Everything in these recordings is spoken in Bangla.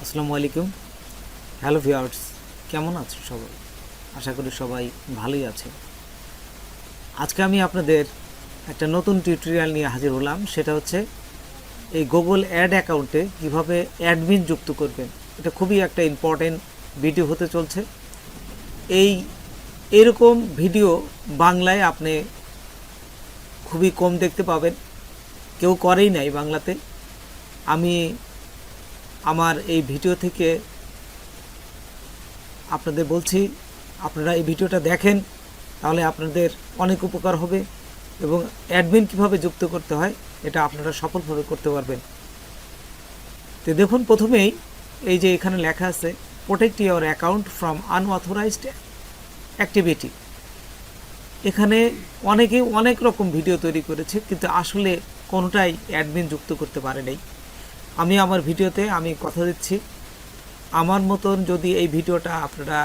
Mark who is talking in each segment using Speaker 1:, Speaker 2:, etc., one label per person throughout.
Speaker 1: আসসালামু আলাইকুম। হ্যালো ভিউয়ার্স, কেমন আছেন সবাই? আশা করি সবাই ভালোই আছে। আজকে আমি আপনাদের একটা নতুন টিউটোরিয়াল নিয়ে হাজির হলাম। সেটা হচ্ছে এই গুগল অ্যাড অ্যাকাউন্টে কিভাবে অ্যাডমিন যুক্ত করবেন। এটা খুবই একটা ইম্পর্টেন্ট ভিডিও হতে চলছে। এরকম ভিডিও বাংলায় আপনি খুবই কম দেখতে পাবেন, কেউ করেই নাই বাংলাতে। আমি আমার এই ভিডিও থেকে আপনাদের বলছি, আপনারা এই ভিডিওটা দেখেন, তাহলে আপনাদের অনেক উপকার হবে এবং অ্যাডমিন কিভাবে যুক্ত করতে হয় এটা আপনারা সফলভাবে করতে পারবেন। তো দেখুন, প্রথমেই এই যে এখানে লেখা আছে protect your account from unauthorised activity. এখানে অনেকে অনেক রকম ভিডিও তৈরি করেছে, কিন্তু আসলে কোনোটাই অ্যাডমিন যুক্ত করতে পারে নাই। আমি আমার ভিডিওতে আমি কথা দিচ্ছি, আমার মতন যদি এই ভিডিওটা আপনারা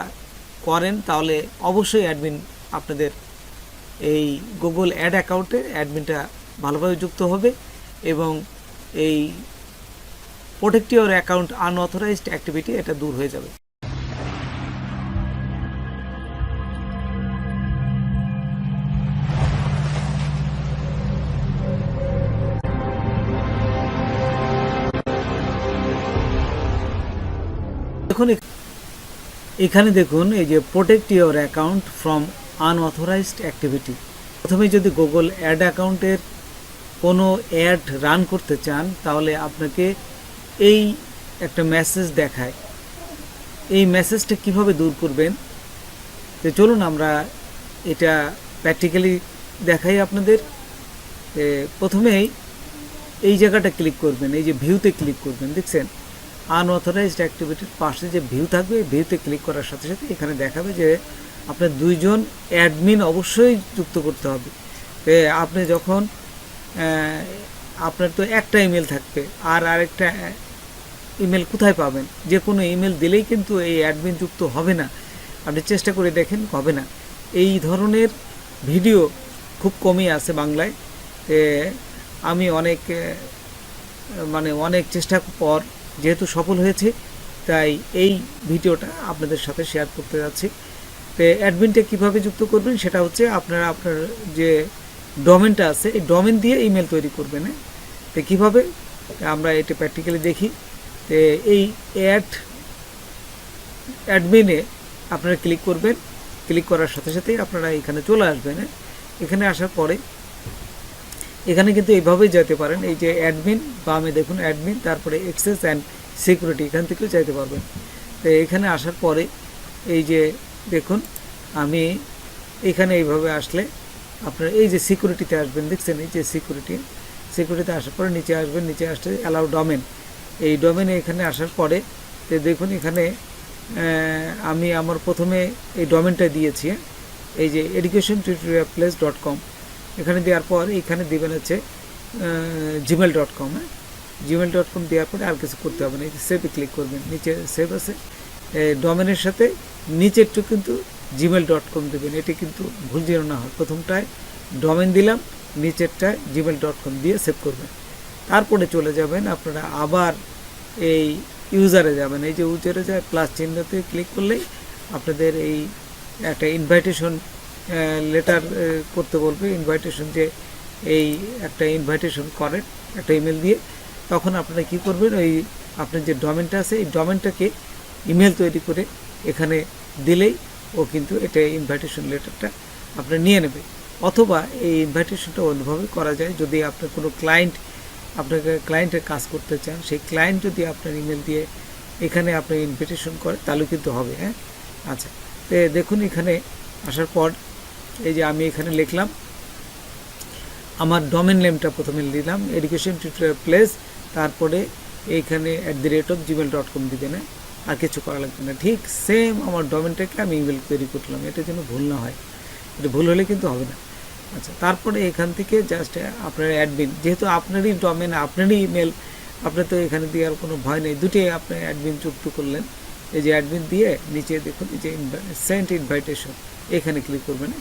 Speaker 1: করেন তাহলে অবশ্যই অ্যাডমিন আপনাদের এই গুগল অ্যাড অ্যাকাউন্টে অ্যাডমিনটা ভালোভাবে যুক্ত হবে এবং এই protect your account unauthorised activity এটা দূর হয়ে যাবে। দেখুন এখানে দেখুন এই যে protect your account from unauthorised activity. প্রথমে যদি গুগল অ্যাড অ্যাকাউন্টের কোনো অ্যাড রান করতে চান তাহলে আপনাকে এই একটা মেসেজ দেখায়। এই মেসেজটা কিভাবে দূর করবেন, তো চলুন আমরা এটা প্র্যাকটিক্যালি দেখাই আপনাদের। প্রথমেই এই জায়গাটা ক্লিক করবেন, এই যে ভিউতে ক্লিক করবেন, দেখছেন আনঅথরাইজড অ্যাক্টিভিটির পাশে যে ভিউ থাকবে, ভিউতে ক্লিক করার সাথে সাথে এখানে দেখাবে যে আপনার দুইজন অ্যাডমিন অবশ্যই যুক্ত করতে হবে। আপনি যখন আপনার তো একটা ইমেল থাকবে, আর আরেকটা ইমেল কোথায় পাবেন? যে কোনো ইমেল দিলেই কিন্তু এই অ্যাডমিন যুক্ত হবে না। আপনি চেষ্টা করে দেখেন, হবে না। এই ধরনের ভিডিও খুব কমই আছে বাংলায়। আমি অনেক চেষ্টার পর যেহেতু সফল হয়েছে, তাই এই ভিডিওটা আপনাদের সাথে শেয়ার করতে যাচ্ছি। তো অ্যাডমিনটা কীভাবে যুক্ত করবেন সেটা হচ্ছে আপনার যে ডোমেনটা আছে এই ডোমেন দিয়ে ইমেল তৈরি করবেন। তো কীভাবে আমরা এটা প্র্যাকটিক্যালি দেখি। তো এই অ্যাডমিনে আপনারা ক্লিক করবেন। ক্লিক করার সাথে সাথেই আপনারা এখানে চলে আসবেন। এখানে আসার পরে এখানে কিন্তু এইভাবেই যেতে পারেন। এই যে অ্যাডমিন, বামে দেখুন অ্যাডমিন, তারপরে অ্যাক্সেস অ্যান্ড সিকিউরিটি, এখান থেকেও যেতে পারবেন। তো এখানে আসার পরে এই যে দেখুন, আমি এখানে এইভাবে আসলে আপনার এই যে সিকিউরিটিতে আসবেন, দেখছেন এই যে সিকিউরিটিতে আসার পরে নিচে আসবেন। নিচে আসলে অ্যালাউ ডোমেন, এই ডোমেনে এখানে আসার পরে তো দেখুন এখানে আমি আমার প্রথমে এই ডোমেনটা দিয়েছি, এই যে educationtutorialplace.com। এখানে দেওয়ার পর এখানে দেবেন হচ্ছে gmail.com। gmail.com দেওয়ার পরে আর কিছু করতে হবে না, এই যে সেভে ক্লিক করবেন। নিচে সেভ আছে ডোমেনের সাথে, নিচেরটু কিন্তু gmail.com দেবেন। এটি কিন্তু ভুল যেন না হয়, প্রথমটায় ডোমেন দিলাম, নিচেরটায় gmail.com দিয়ে সেভ করবেন। তারপরে চলে যাবেন আপনারা আবার এই ইউজারে যাবেন। এই যে ইউজারে যায় প্লাস চিহ্নতে ক্লিক করলেই আপনাদের এই একটা ইনভাইটেশন লেটার করতে বলবে। ইনভাইটেশন যে এই একটা ইনভাইটেশন করেন একটা ইমেল দিয়ে, তখন আপনারা কী করবেন, ওই আপনার যে ডোমেনটা আছে এই ডোমেনটাকে ইমেল তৈরি করে এখানে দিলেই ও কিন্তু এটা ইনভাইটেশন লেটারটা আপনার নিয়ে নেবে। অথবা এই ইনভাইটেশনটা অন্যভাবে করা যায়, যদি আপনার কোনো আপনাকে ক্লায়েন্টের কাজ করতে চান, সেই ক্লায়েন্ট যদি আপনার ইমেল দিয়ে এখানে আপনার ইনভিটেশন করে তাহলে কিন্তু হবে। আচ্ছা, তো দেখুন এখানে আসার পর এই যে আমি এখানে লিখলাম আমার ডোমেন নেমটা, প্রথমে নিলাম educationtutorialplace, তারপরে এইখানে @gmail.com দিবেন। আর কিছু করা লাগবে না। ঠিক সেম আমার ডোমেনটাকে আমি ইমেল তৈরি করলাম, এটা যেন ভুল না হয়। এটা ভুল হলে কিন্তু হবে না। আচ্ছা, তারপরে এখান থেকে জাস্ট আপনার অ্যাডমিন, যেহেতু আপনারই ডোমেন, আপনারই ইমেল, আপনার তো এখানে দেওয়ার কোনো ভয় নেই। দুটোই আপনি অ্যাডমিন যুক্ত করলেন। এই যে অ্যাডমিন দিয়ে নিচে দেখুন এই যে সেন্ড ইনভাইটেশন, এখানে ক্লিক করবেন।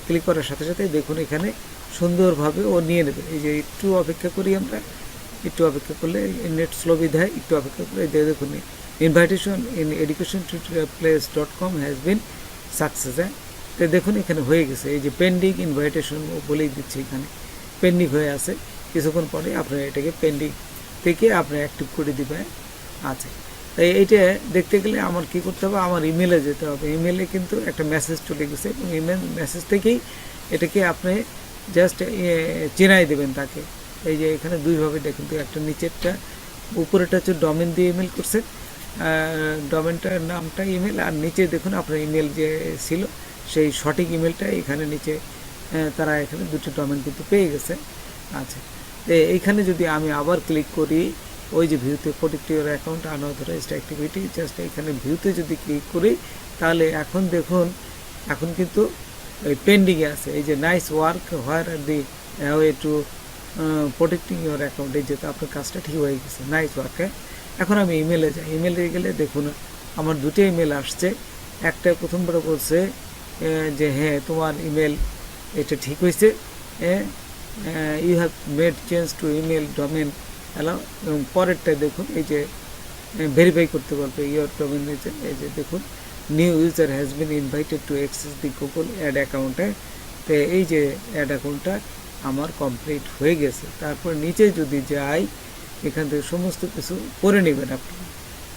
Speaker 1: ক্লিক করার সাথে সাথে দেখুন এখানে সুন্দরভাবে ও নিয়ে নেবে। এই যে একটু অপেক্ষা করি আমরা, একটু অপেক্ষা করলে নেট স্লো বিধায় একটু অপেক্ষা করলে দেখুন invitation in education place .com has been success. হ্যাঁ, তো দেখুন এখানে হয়ে গেছে, এই যে পেন্ডিং ইনভাইটেশন বলেই দিচ্ছে, এখানে পেন্ডিং হয়ে আছে, কিছুক্ষণ পরে আপনার এটাকে পেন্ডিং থেকে আপনি অ্যাক্টিভ করে দিবেন। আচ্ছা, তাই এইটা দেখতে গেলে আমার কি করতে হবে, আমার ইমেলে যেতে হবে। ইমেলে কিন্তু একটা মেসেজ চলে গেছে এবং ইমেল মেসেজ থেকেই এটাকে আপনি জাস্ট চেনাই দেবেন তাকে। এই যে এখানে দুইভাবে দেখুন, তো একটা নিচেরটা, উপরেটা হচ্ছে ডোমেন দিয়ে ইমেল করছে, ডোমেনটার নামটা ইমেল, আর নিচে দেখুন আপনার ইমেল যে ছিল সেই সঠিক ইমেলটা এখানে নিচে তারা এখানে দুটো ডোমেন কিন্তু পেয়ে গেছে। আচ্ছা, তো এইখানে যদি আমি আবার ক্লিক করি, ওই যে ভিউতে protect your account unauthorised activity, just এখানে ভিউতে যদি ক্লিক করি তাহলে এখন দেখুন এখন কিন্তু ওই পেন্ডিংয়ে আছে, এই যে nice work where are the way to protecting your account, এই যে আপনার কাজটা ঠিক হয়ে গেছে, নাইস ওয়ার্ক। হ্যাঁ, এখন আমি ইমেলে যাই, ইমেলে গেলে দেখুন আমার দুটো ইমেল আসছে। একটা প্রথমবার বলছে যে হ্যাঁ তোমার ইমেল এটা ঠিক হয়েছে, you have made change to email domain allow, এবং পরেরটা দেখুন এই যে ভেরিফাই করতে পারবে ইউর ডোমেন, এই যে দেখুন new user has been invited to access the Google ad অ্যাকাউন্টে। তো এই যে অ্যাড অ্যাকাউন্টটা আমার কমপ্লিট হয়ে গেছে। তারপর নিচে যদি যাই, এখান থেকে সমস্ত কিছু করে নেবেন আপনি।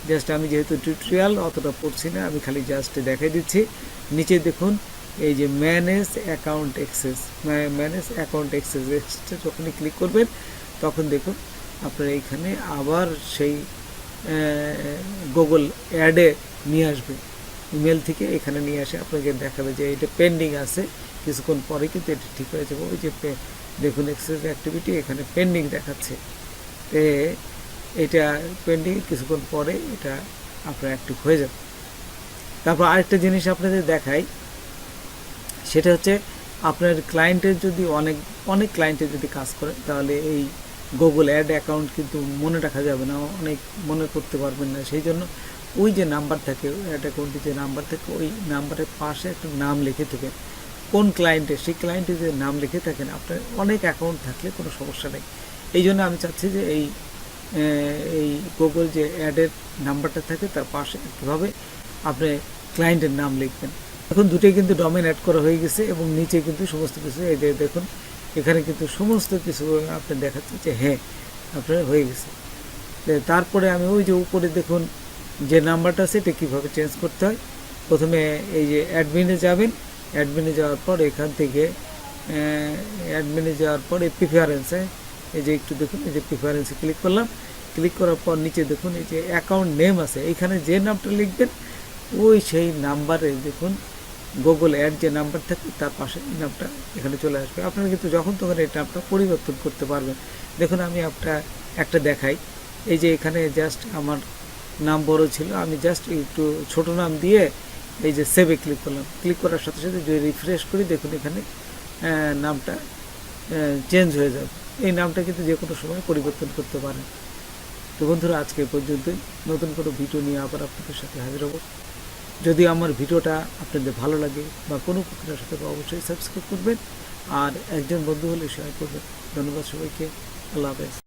Speaker 1: জাস্ট আমি যেহেতু টিউটোরিয়াল অতটা পড়ছি না, আমি খালি জাস্ট দেখাই দিচ্ছি। নিচে দেখুন এই যে manage account access, manage account access যখনই ক্লিক করবেন তখন দেখুন আপনার এইখানে আবার সেই গুগল অ্যাডে নিয়ে আসবে, ইমেল থেকে এখানে নিয়ে আসে আপনাকে দেখাবে যে এটা পেন্ডিং আছে, কিছুক্ষণ পরে কিন্তু এটা ঠিক হয়ে যাবে। ওই যে দেখুন অ্যাক্সেস অ্যাক্টিভিটি এখানে পেন্ডিং দেখাচ্ছে, এটা পেন্ডিং, কিছুক্ষণ পরে এটা আপনার অ্যাক্টিভ হয়ে যাবে। তারপর আরেকটা জিনিস আপনাদের দেখাই, সেটা হচ্ছে আপনার ক্লায়েন্টের যদি অনেক ক্লায়েন্টের যদি কাজ করে তাহলে এই গুগল অ্যাড অ্যাকাউন্ট কিন্তু মনে রাখা যাবে না, অনেক মনে করতে পারবেন না। সেই জন্য ওই যে নাম্বার থাকে অ্যাড অ্যাকাউন্টে যে নাম্বার থাকে, ওই নাম্বারের পাশে একটা নাম লিখে থাকেন কোন ক্লায়েন্টের, সেই ক্লায়েন্টের যে নাম লিখে থাকেন, আপনার অনেক অ্যাকাউন্ট থাকলে কোনো সমস্যা নেই। এই জন্য আমি চাচ্ছি যে এই গুগল যে অ্যাডের নাম্বারটা থাকে তার পাশে কীভাবে আপনি ক্লায়েন্টের নাম লিখবেন। এখন দুটোই কিন্তু ডোমেন অ্যাড করা হয়ে গেছে এবং নিচে কিন্তু সমস্ত কিছু এই যে দেখুন এখানে কিন্তু সমস্ত কিছু আপনি দেখাচ্ছে যে হ্যাঁ আপনার হয়ে গেছে। তারপরে আমি ওই যে উপরে দেখুন যে নাম্বারটা আছে এটা কীভাবে চেঞ্জ করতে হয়, প্রথমে এই যে অ্যাডমিনে যাবেন, অ্যাডমিনে যাওয়ার পর এখান থেকে অ্যাডমিনে যাওয়ার পর এই প্রিফারেন্সে এই যে একটু দেখুন এই যে প্রিফারেন্সে ক্লিক করলাম, ক্লিক করার পর নিচে দেখুন এই যে অ্যাকাউন্ট নেম আছে, এইখানে যে নামটা লিখবেন ওই সেই নাম্বারে দেখুন গুগল অ্যাড যে নাম্বার থাকে তার পাশে এই নামটা এখানে চলে আসবে। আপনারা কিন্তু যখন তখন এই নামটা পরিবর্তন করতে পারবেন। দেখুন আমি একটা দেখাই, এই যে এখানে জাস্ট আমার নাম বড় ছিল, আমি জাস্ট একটু ছোট নাম দিয়ে এই যে সেভে ক্লিক করলাম, ক্লিক করার সাথে সাথে যদি রিফ্রেশ করি দেখুন এখানে নামটা চেঞ্জ হয়ে যাবে। এই নামটা কিন্তু যে কোনো সময় পরিবর্তন করতে পারেন। তো বন্ধুরা আজকে পর্যন্তই, নতুন কোনো ভিডিও নিয়ে আবার আপনাদের সাথে হাজির হব। যদি আমার ভিডিওটা আপনাদের ভালো লাগে বা কোনো উপকারের সাথে অবশ্যই সাবস্ক্রাইব করবেন আর একজন বন্ধু হলে শেয়ার করবেন। ধন্যবাদ সবাইকে, আল্লাহ হাফেজ।